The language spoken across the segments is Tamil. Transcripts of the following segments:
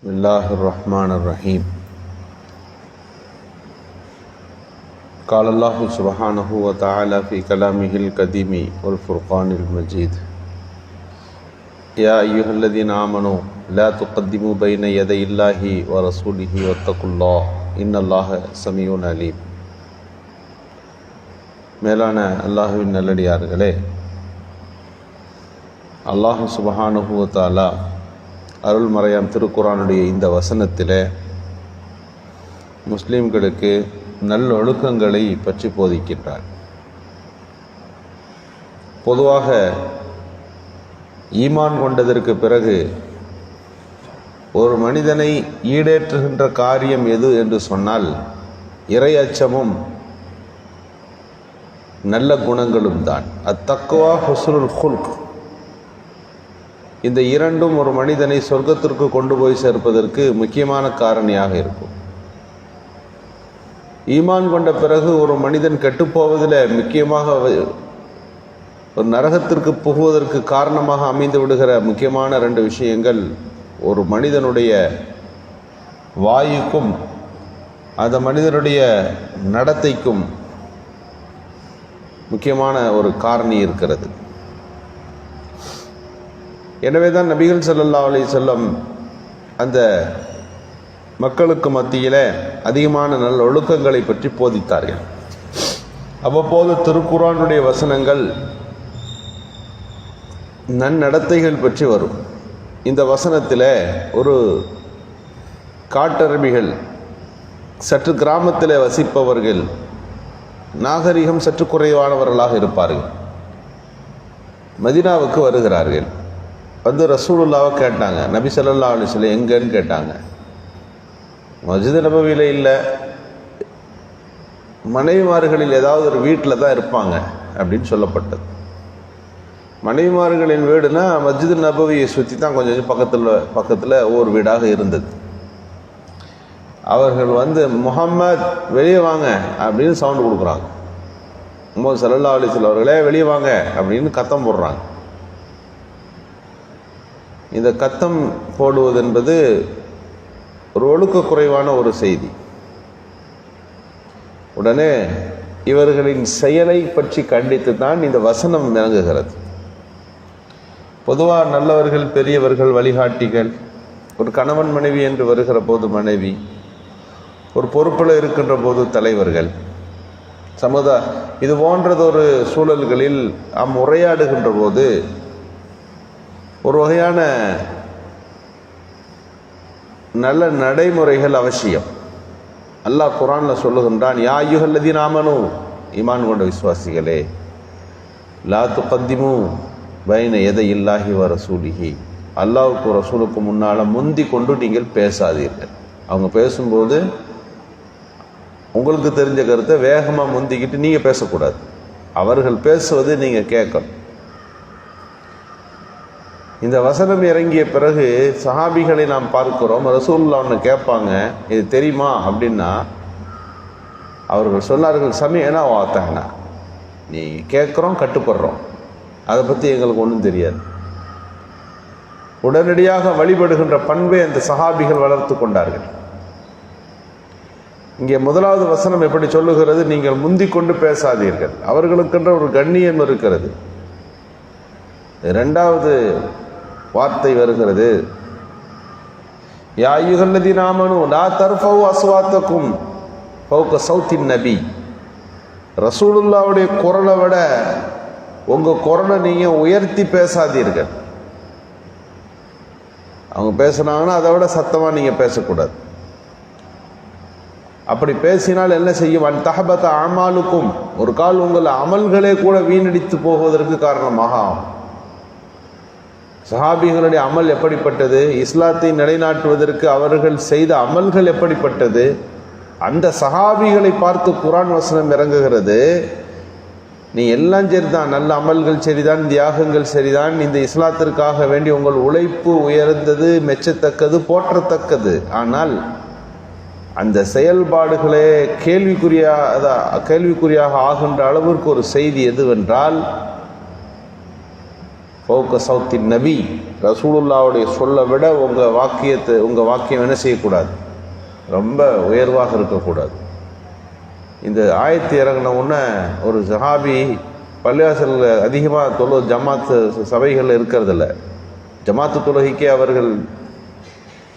பிஸ்மில்லாஹிர் ரஹ்மானிர் ரஹீம். قال الله سبحانه وتعالى في كلامه القديم والفرقان المجيد يا أيها الذين آمنوا لا تقدموا بين يدي الله ورسوله واتقوا الله إن الله سميع عليم. மேலான அல்லாஹ்வின் நல்லடியார்களே, அல்லாஹ் சுப்ஹானஹு வ தஆலா அருள்மறையாம் திருக்குர்ஆனுடைய இந்த வசனத்திலே முஸ்லிம்களுக்கு நல்லொழுக்கங்களை பற்றி போதிக்கின்றார். பொதுவாக ஈமான் கொண்டதற்கு பிறகு ஒரு மனிதனை ஈடேற்றுகின்ற காரியம் எது என்று சொன்னால் இறை அச்சமும் நல்ல குணங்களும் தான். அத்தக்வா ஹுஸ்னுல் குல்க், இந்த இரண்டும் ஒரு மனிதனை சொர்க்கத்திற்கு கொண்டு போய் சேர்ப்பதற்கு முக்கியமான காரணியாக இருக்கும். ஈமான் கொண்ட பிறகு ஒரு மனிதன் கெட்டுப்போவதில் முக்கியமாக ஒரு நரகத்திற்கு புகுவதற்கு காரணமாக அமைந்து விடுகிற முக்கியமான 2 விஷயங்கள் ஒரு மனிதனுடைய வாயுக்கும் அந்த மனிதனுடைய நடத்தைக்கும் முக்கியமான ஒரு காரணி இருக்கிறது. எனவே தான் நபிகள் ஸல்லல்லாஹு அலைஹி வஸல்லம் அந்த மக்களுக்கு மத்தியில் அதிகமான நல்ல ஒழுக்கங்களை பற்றி போதித்தார்கள். அவ்வப்போது திருக்குர்ஆனுடைய வசனங்கள் நன்னடத்தைகள் பற்றி வரும். இந்த வசனத்தில் ஒரு காட்டெருமைகள், சற்று கிராமத்தில் வசிப்பவர்கள், நாகரிகம் சற்று குறைவானவர்களாக இருப்பார்கள். மதீனாவுக்கு வருகிறார்கள். வந்து ரசூலுல்லாவை கேட்டாங்க. நபி ஸல்லல்லாஹு அலைஹி வஸல்லம் எங்கன்னு கேட்டாங்க. மஸ்ஜித் நபவியில் இல்லை, மனைவிமார்களில் ஏதாவது ஒரு வீட்டில் தான் இருப்பாங்க அப்படின்னு சொல்லப்பட்டது. மனைவிமார்களின் வீடுனா மஸ்ஜித் நபவியை சுற்றி தான் கொஞ்சம் பக்கத்தில் ஒவ்வொரு வீடாக இருந்தது. அவர்கள் வந்து முஹம்மத் வெளியே வாங்க அப்படின்னு சவுண்டு கொடுக்குறாங்க. முஹம்மது ஸல்லல்லாஹு அலைஹி வஸல்லம் அவர்களே வெளியே வாங்க அப்படின்னு கத்தம் போடுறாங்க. இந்த கத்தம் போடுவது என்பது ஒரு ஒழுக்க குறைவான ஒரு செய்தி. உடனே இவர்களின் செயலை பற்றி கண்டித்து தான் இந்த வசனம் இறங்குகிறது. பொதுவாக நல்லவர்கள், பெரியவர்கள், வழிகாட்டிகள், ஒரு கணவன் மனைவி என்று வருகிற போது மனைவி, ஒரு பொறுப்பில் இருக்கின்ற போது தலைவர்கள், இது போன்றதொரு சூழல்களில் உரையாடுகின்ற போது ஒரு வகையான நல்ல நடைமுறைகள் அவசியம். அல்லாஹ் குர்ஆன்ல சொல்லுகின்றான், யா அய்யுஹல்லதீன ஆமனூ, ஈமான் கொண்ட விசுவாசிகளே, லா துகத்திமு பைன யதையில்லாஹி வ ரசூலிஹி, அல்லாஹ்வுக்கு ரசூலுக்கு முன்னால் முந்தி கொண்டு நீங்கள் பேசாதீர்கள். அவங்க பேசும்போது உங்களுக்கு தெரிஞ்ச கருத்தை வேகமாக முந்திக்கிட்டு நீங்கள் பேசக்கூடாது. அவர்கள் பேசுவது நீங்கள் கேட்கணும். இந்த வசனம் இறங்கிய பிறகு சஹாபிகளை நாம் பார்க்கிறோம். ரசூலுல்லாஹ் ஒன்று கேட்பாங்க, இது தெரியுமா அப்படின்னா அவர்கள் சொன்னார்கள், சமீஅனா வ அத்தாஅனா, நீ கேட்குறோம், கட்டுப்படுறோம், அதை பற்றி எங்களுக்கு ஒன்றும் தெரியாது. உடனடியாக வழிபடுகின்ற பண்பை அந்த சஹாபிகள் வளர்த்து கொண்டார்கள். இங்கே முதலாவது வசனம் எப்படி சொல்லுகிறது? நீங்கள் முந்திக் கொண்டு பேசாதீர்கள். அவர்களுக்கென்ற ஒரு கண்ணியம் இருக்கிறது. இரண்டாவது வார்த்தை வருகிறது, யா அய்யுஹல்லதீன ஆமனூ லா தர்ஃபஉ அஸ்வாத்தக்கும் ஃபௌக ஸௌத்தின் நபி, ரசூலுல்லாஹ்வுடைய குரலை விட உங்கள் குரலை நீங்கள் உயர்த்தி பேசாதீர்கள். அவங்க பேசுனாங்கன்னா அதை விட சத்தமாக நீங்கள் பேசக்கூடாது. அப்படி பேசினால் என்ன செய்யும்? அன் தஹபத அமாலுக்கும், ஒரு கால் உங்கள் அமல்களே கூட வீணடித்து போவதற்கு காரணமாக ஆகும். சஹாபிகளுடைய அமல் எப்படிப்பட்டது? இஸ்லாத்தை நிலைநாட்டுவதற்கு அவர்கள் செய்த அமல்கள் எப்படிப்பட்டது? அந்த சஹாபிகளை பார்த்து குர்ஆன் வசனம் இறங்குகிறது. நீ எல்லாம் சரிதான், நல்ல அமல்கள் சரிதான், தியாகங்கள் சரிதான், இந்த இஸ்லாத்திற்காக வேண்டி உங்கள் உழைப்பு உயர்ந்தது, மெச்சத்தக்கது, போற்றத்தக்கது. ஆனால் அந்த செயல்பாடுகளே கேள்விக்குறியாக ஆகின்ற அளவிற்கு ஒரு செய்தி எதுவென்றால், ஃபௌக சௌத்தின் நபி, ரசூலுல்லாவுடைய சொல்ல விட உங்கள் வாக்கியம் என்ன செய்யக்கூடாது, ரொம்ப உயர்வாக இருக்கக்கூடாது. இந்த ஆயத்து இறங்கின உடனே ஒரு சஹாபி பள்ளிவாசலில் அதிகமாக ஜமாத்து சபைகளில் இருக்கிறதில்ல, ஜமாத்து தொழுகைக்கே அவர்கள்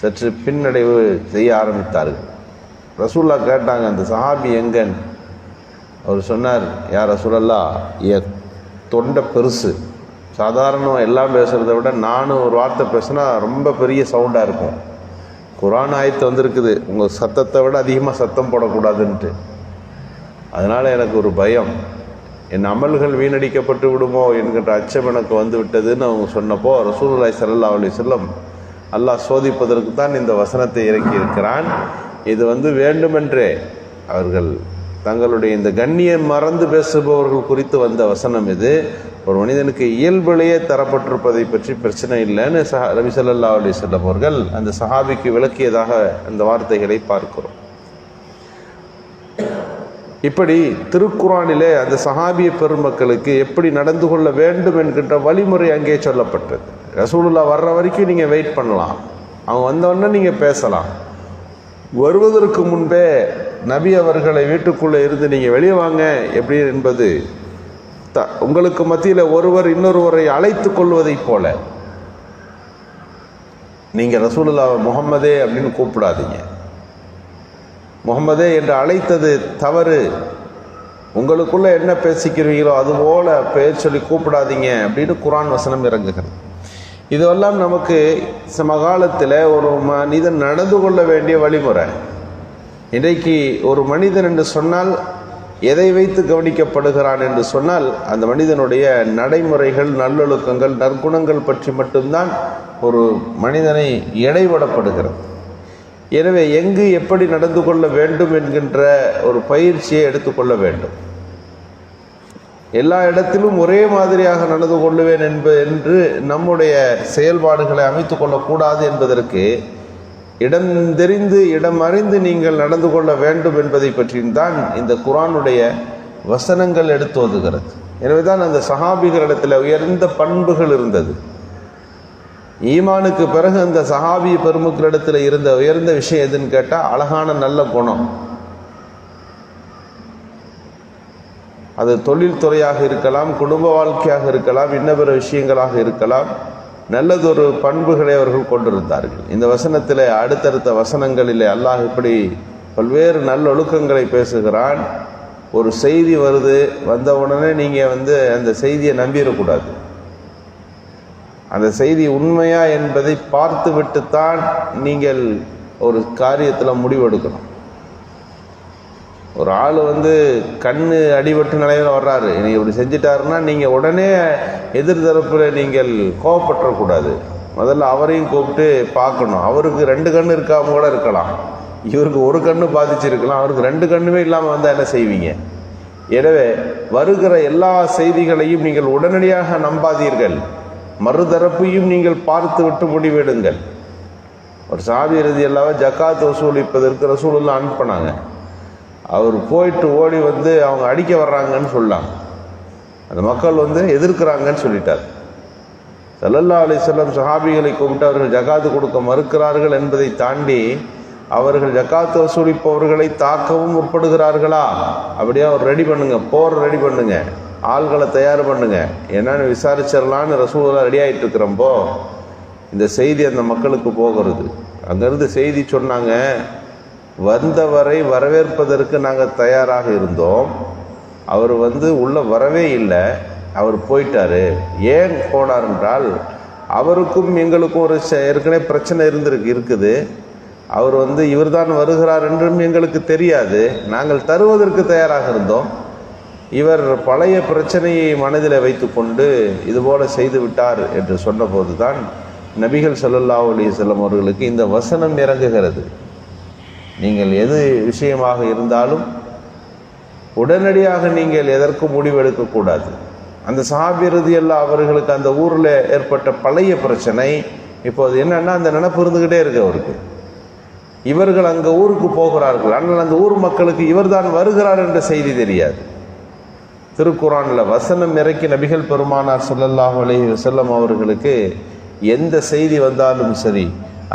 சற்று பின்னடைவு செய்ய ஆரம்பித்தார்கள். ரசூல்லா கேட்டாங்க, அந்த சஹாபி எங்கன்னு. அவர் சொன்னார், யார் ரசூலல்லா, என் தொண்டை பெருசு, சாதாரணமாக எல்லாம் பேசுகிறத விட நானும் ஒரு வார்த்தை பேசுனா ரொம்ப பெரிய சவுண்டாக இருக்கும். குர்ஆன் ஆயத்து வந்திருக்குது, உங்கள் சத்தத்தை விட அதிகமாக சத்தம் போடக்கூடாதுன்ட்டு. அதனால் எனக்கு ஒரு பயம், என் அமல்கள் வீணடிக்கப்பட்டு விடுமோ என்கின்ற அச்சம் எனக்கு வந்து விட்டதுன்னு அவங்க சொன்னப்போ, ரசூலுல்லாஹி ஸல்லல்லாஹு அலைஹி வஸல்லம் அல்லாஹ் சோதிப்பதற்கு தான் இந்த வசனத்தை இறக்கி இருக்கிறான். இது வேண்டுமென்றே அவர்கள் தங்களுடைய இந்த கண்ணியம் மறந்து பேசுபவர்கள் குறித்து வந்த வசனம் இது. ஒரு மனிதனுக்கு இயல்பிலேயே தரப்பட்டிருப்பதை பற்றி பிரச்சனை இல்லைன்னு நபி ஸல்லல்லாஹு அலைஹி வஸல்லம் அவர்கள் அந்த சஹாபிக்கு விளக்கியதாக அந்த வார்த்தைகளை பார்க்கிறோம். இப்படி திருக்குர்ஆனிலே அந்த சஹாபிய பெருமக்களுக்கு எப்படி நடந்து கொள்ள வேண்டும் என்கின்ற வழிமுறை அங்கே சொல்லப்பட்டது. ரசூலுல்லாஹ் வர்ற வரைக்கும் நீங்கள் வெயிட் பண்ணலாம், அவங்க வந்தோடனே நீங்கள் பேசலாம். வருவதற்கு முன்பே நபி அவர்களை வீட்டுக்குள்ளே இருந்து நீங்கள் வெளியே வாங்க எப்படி என்பது உங்களுக்கு மத்தியில் ஒருவர் இன்னொருவரை அழைத்து கொள்வதைப் போல நீங்கள் ரசூலுல்லாஹ் முஹம்மதே அப்படின்னு கூப்பிடாதீங்க. முஹம்மதே என்று அழைத்தது தவறு. உங்களுக்குள்ள என்ன பேசிக்கிறீங்களோ அதுபோல பெயர் சொல்லி கூப்பிடாதீங்க அப்படின்னு குர்ஆன் வசனம் இறங்குகிறது. இதெல்லாம் நமக்கு சமகாலத்தில் ஒரு மனிதன் நடந்து கொள்ள வேண்டிய வழிமுறை. இன்றைக்கு ஒரு மனிதன் என்று சொன்னால் எதை வைத்து கவனிக்கப்படுகிறான் என்று சொன்னால் அந்த மனிதனுடைய நடைமுறைகள், நல்லொழுக்கங்கள், நற்குணங்கள் பற்றி மட்டும்தான் ஒரு மனிதனை எடைபடப்படுகிறது. எனவே எங்கு எப்படி நடந்து கொள்ள வேண்டும் என்கின்ற ஒரு பயிற்சியை எடுத்துக்கொள்ள வேண்டும். எல்லா இடத்திலும் ஒரே மாதிரியாக நடந்து கொள்ளுவேன் என்று நம்முடைய செயல்பாடுகளை அமைத்து கொள்ளக்கூடாது என்பதற்கு இடம் தெரிந்து இடம் அறிந்து நீங்கள் நடந்து கொள்ள வேண்டும் என்பதை பற்றியும் இந்த குர்ஆனுடைய வசனங்கள் எடுத்து ஓதுகிறது. எனவேதான் அந்த சஹாபிகளிடத்தில் உயர்ந்த பண்புகள் இருந்தது. ஈமானுக்கு பிறகு அந்த சஹாபி பெருமக்களிடத்தில் இருந்த உயர்ந்த விஷயம் எதுன்னு கேட்டால் அழகான நல்ல குணம். அது தொழில்துறையாக இருக்கலாம், குடும்ப வாழ்க்கையாக இருக்கலாம், இன்ன பிற விஷயங்களாக இருக்கலாம். நல்லதொரு பண்புகளை அவர்கள் கொண்டிருந்தார்கள். இந்த வசனத்தில் அடுத்தடுத்த வசனங்களிலே அல்லாஹ் இப்படி பல்வேறு நல்லொழுக்கங்களை பேசுகிறான். ஒரு செய்தி வருது, வந்த உடனே நீங்கள் அந்த செய்தியை நம்பிடக்கூடாது. அந்த செய்தி உண்மையா என்பதை பார்த்து விட்டுத்தான் நீங்கள் ஒரு காரியத்தில் முடிவெடுக்கணும். ஒரு ஆள் கண்ணு அடிபட்டு நிலையில் வர்றாரு, நீங்கள் இப்படி செஞ்சிட்டாருன்னா நீங்கள் உடனே எதிர்தரப்பில் நீங்கள் கோவப்பற்றக்கூடாது. முதல்ல அவரையும் கூப்பிட்டு பார்க்கணும். அவருக்கு 2 கண்ணு இருக்காம கூட இருக்கலாம், இவருக்கு ஒரு கண்ணு பாதிச்சிருக்கலாம், அவருக்கு 2 கண்ணுமே இல்லாமல் வந்தால் என்ன செய்வீங்க? எனவே வருகிற எல்லா செய்திகளையும் நீங்கள் உடனடியாக நம்பாதீர்கள். மறுதரப்பையும் நீங்கள் பார்த்து விட்டு முடிவெடுங்கள். ஒரு சஹாபி ரலியல்லாஹு ஜகாத் வசூலிப்பதற்கு ரசூலுல்லாஹ் அனுப்பினாங்க. அவர் போயிட்டு ஓடி அவங்க அடிக்க வர்றாங்கன்னு சொன்னாங்க. அந்த மக்கள் எதிர்க்கிறாங்கன்னு சொல்லிட்டார். ஸல்லல்லாஹு அலைஹி வஸல்லம் சஹாபிகளை கூப்பிட்டு அவர்கள் ஜகாத்து கொடுக்க மறுக்கிறார்கள் என்பதை தாண்டி அவர்கள் ஜகாத்து வசூலிப்பவர்களை தாக்கவும் முற்படுகிறார்களா, அப்படியே அவர் ரெடி பண்ணுங்க, போர் ரெடி பண்ணுங்க, ஆள்களை தயார் பண்ணுங்க, என்னன்னு விசாரிச்சிடலான்னு ரசூலுல்லாஹ் ரெடி ஆகிட்டு இருக்கிறப்போ இந்த செய்தி அந்த மக்களுக்கு போகிறது. அங்கேருந்து செய்தி சொன்னாங்க, வந்தவரை வரவேற்பதற்கு நாங்கள் தயாராக இருந்தோம், அவர் உள்ள வரவே இல்லை, அவர் போயிட்டாரு. ஏன் போனார் என்றால் அவருக்கும் எங்களுக்கும் ஒரு ஏற்கனவே பிரச்சனை இருக்குது. அவர் இவர் தான் வருகிறார் என்றும் எங்களுக்கு தெரியாது. நாங்கள் தருவதற்கு தயாராக இருந்தோம். இவர் பழைய பிரச்சனையை மனதில் வைத்து கொண்டு இதுபோல செய்து விட்டார் என்று சொன்னபோது தான் நபிகள் ஸல்லல்லாஹு அலைஹி வஸல்லம் அவர்களுக்கு இந்த வசனம் இறங்குகிறது. நீங்கள் எது விஷயமாக இருந்தாலும் உடனடியாக நீங்கள் எதற்கும் முடிவெடுக்கக்கூடாது. அந்த சஹாபி ரலியல்லாஹு அவர்களுக்கு அந்த ஊரில் ஏற்பட்ட பழைய பிரச்சனை இப்போது என்னன்னா அந்த நினைப்பு இருந்துக்கிட்டே இருக்கு அவருக்கு. இவர்கள் அங்கே ஊருக்கு போகிறார்கள், ஆனால் அந்த ஊர் மக்களுக்கு இவர் தான் வருகிறார் என்ற செய்தி தெரியாது. திருக்குரான்ல வசனம் இறக்கி நபிகள் பெருமானார் ஸல்லல்லாஹு அலைஹி வஸல்லம் அவர்களுக்கு எந்த செய்தி வந்தாலும் சரி,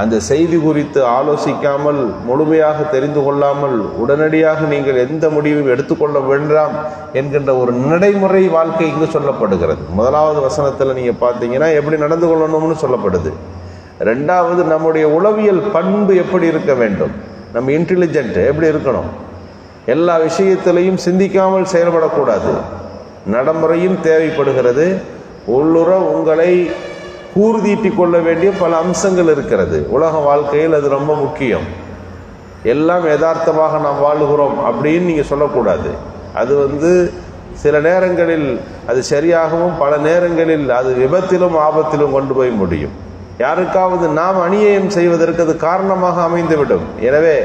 அந்த செய்தி குறித்து ஆலோசிக்காமல், முழுமையாக தெரிந்து கொள்ளாமல் உடனடியாக நீங்கள் எந்த முடிவும் எடுத்துக்கொள்ள வேண்டாம் என்கின்ற ஒரு நடைமுறை வாழ்க்கை இங்கு சொல்லப்படுகிறது. முதலாவது வசனத்தில் நீங்கள் பார்த்தீங்கன்னா எப்படி நடந்து கொள்ளணும்னு சொல்லப்படுது. ரெண்டாவது, நம்முடைய உளவியல் பண்பு எப்படி இருக்க வேண்டும், நம்ம இன்டெலிஜென்ட் எப்படி இருக்கணும், எல்லா விஷயத்திலையும் சிந்திக்காமல் செயல்படக்கூடாது. நடைமுறையும் தேவைப்படுகிறது. உள்ளுற உங்களை கூர்தீட்டி கொள்ள வேண்டிய பல அம்சங்கள் இருக்கிறது. உலக வாழ்க்கையில் அது ரொம்ப முக்கியம். எல்லாம் யதார்த்தமாக நாம் வாழுகிறோம் அப்படின்னு நீங்கள் சொல்லக்கூடாது. அது சில நேரங்களில் அது சரியாகவும் பல நேரங்களில் அது விபத்திலும் ஆபத்திலும் கொண்டு போய் முடியும். யாருக்காவது நாம் அநியாயம் செய்வதற்கு அது காரணமாக அமைந்துவிடும். எனவே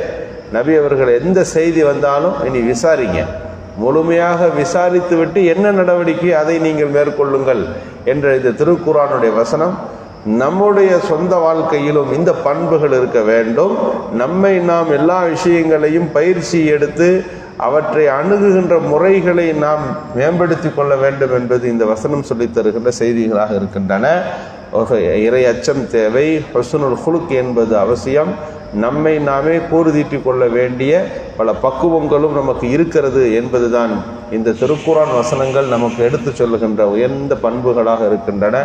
நபி அவர்கள் எந்த செய்தி வந்தாலும் இனி விசாரிங்க, முழுமையாக விசாரித்து விட்டு என்ன நடவடிக்கை அதை நீங்கள் மேற்கொள்ளுங்கள் என்ற இந்த திருக்குரானுடைய வசனம் நம்முடைய சொந்த வாழ்க்கையிலும் இந்த பண்புகள் இருக்க வேண்டும். நம்மை நாம் எல்லா விஷயங்களையும் பயிற்சி எடுத்து அவற்றை அணுகுகின்ற முறைகளை நாம் மேம்படுத்தி கொள்ள வேண்டும் என்பது இந்த வசனம் சொல்லித் தருகின்ற செய்திகளாக இருக்கின்றன. இறை அச்சம் தேவை, ஹுஸ்னுல் குலுக் என்பது அவசியம். நம்மை நாமே கூர்தீட்டி கொள்ள வேண்டிய பல பக்குவங்களும் நமக்கு இருக்கிறது என்பதுதான் இந்த திருக்குரான் வசனங்கள் நமக்கு எடுத்து சொல்லுகின்ற உயர்ந்த பண்புகளாக இருக்கின்றன.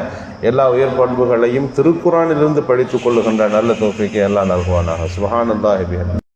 எல்லா உயர் பண்புகளையும் திருக்குரானிலிருந்து படித்துக் கொள்ளுகின்ற நல்ல தௌஃபீக்கை அல்லாஹ் நல்குவானாக. சுப்ஹானல்லாஹி பிஹம்திஹி.